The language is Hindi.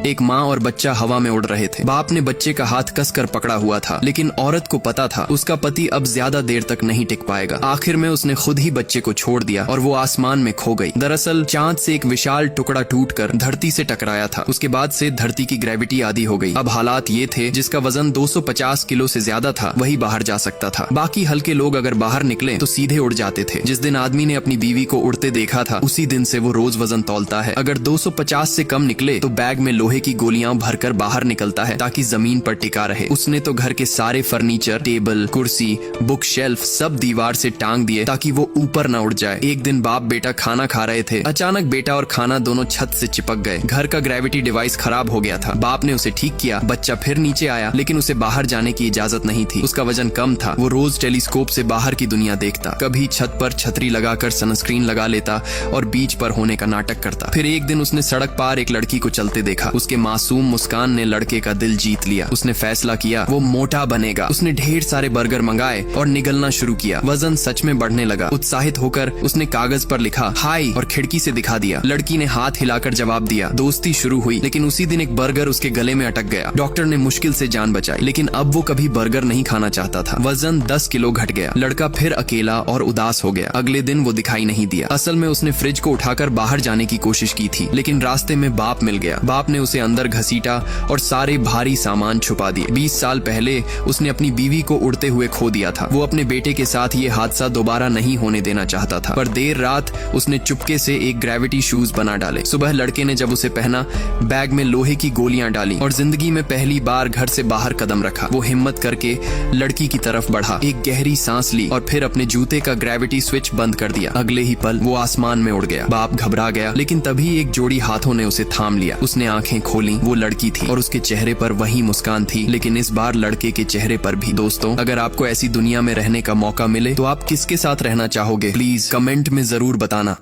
एक माँ और बच्चा हवा में उड़ रहे थे। बाप ने बच्चे का हाथ कसकर पकड़ा हुआ था, लेकिन औरत को पता था उसका पति अब ज्यादा देर तक नहीं टिक पाएगा। आखिर में उसने खुद ही बच्चे को छोड़ दिया और वो आसमान में खो गई। दरअसल चांद से एक विशाल टुकड़ा टूटकर धरती से टकराया था। उसके बाद से धरती की ग्रेविटी आदी हो गई। अब हालात ये थे, जिसका वजन 250 किलो से ज्यादा था वही बाहर जा सकता था। बाकी हल्के लोग अगर बाहर निकले तो सीधे उड़ जाते थे। जिस दिन आदमी ने अपनी बीवी को उड़ते देखा था, उसी दिन से वो रोज वजन तौलता है। अगर 250 से कम निकले तो बैग में लोहे की गोलियां भरकर बाहर निकलता है ताकि जमीन पर टिका रहे। उसने तो घर के सारे फर्नीचर, टेबल, कुर्सी, बुक शेल्फ सब दीवार से टांग दिए ताकि वो ऊपर न उड़ जाए। एक दिन बाप बेटा खाना खा रहे थे। अचानक बेटा और खाना दोनों छत से चिपक गए। घर का ग्रेविटी डिवाइस खराब हो गया था। बाप ने उसे ठीक किया। बच्चा फिर नीचे आया, लेकिन उसे बाहर जाने की इजाजत नहीं थी। उसका वजन कम था। वो रोज टेलीस्कोप से बाहर की दुनिया देखता। कभी छत पर छतरी लगाकर सनस्क्रीन लगा लेता और बीच पर होने का नाटक करता। फिर एक दिन उसने सड़क पार एक लड़की को चलते देखा। उसके मासूम मुस्कान ने लड़के का दिल जीत लिया। उसने फैसला किया वो मोटा बनेगा। उसने ढेर सारे बर्गर मंगाए और निगलना शुरू किया। वजन सच में बढ़ने लगा। उत्साहित होकर उसने कागज पर लिखा हाय और खिड़की से दिखा दिया। लड़की ने हाथ हिलाकर जवाब दिया। दोस्ती शुरू हुई, लेकिन उसी दिन एक बर्गर उसके गले में अटक गया। डॉक्टर ने मुश्किल से जान बचाई, लेकिन अब वो कभी बर्गर नहीं खाना चाहता था। वजन 10 किलो घट गया। लड़का फिर अकेला और उदास हो गया। अगले दिन वो दिखाई नहीं दिया। असल में उसने फ्रिज को उठाकर बाहर जाने की कोशिश की थी, लेकिन रास्ते में बाप मिल गया। बाप ने उसे अंदर घसीटा और सारे भारी सामान छुपा दिए। 20 साल पहले उसने अपनी बीवी को उड़ते हुए खो दिया था। वो अपने बेटे के साथ ये हादसा दोबारा नहीं होने देना चाहता था, पर देर रात उसने चुपके से एक ग्रेविटी शूज बना डाले। सुबह लड़के ने जब उसे पहना, बैग में लोहे की गोलियां डाली और जिंदगी में पहली बार घर से बाहर कदम रखा। वो हिम्मत करके लड़की की तरफ बढ़ा, एक गहरी सांस ली और फिर अपने जूते का ग्रेविटी स्विच बंद कर दिया। अगले ही पल वो आसमान में उड़ गया। बाप घबरा गया, लेकिन तभी एक जोड़ी हाथों ने उसे थाम लिया। उसने आंखें खोली। वो लड़की थी और उसके चेहरे पर वही मुस्कान थी, लेकिन इस बार लड़के के चेहरे पर भी। दोस्तों, अगर आपको ऐसी दुनिया में रहने का मौका मिले तो आप किसके साथ रहना चाहोगे? प्लीज कमेंट में जरूर बताना।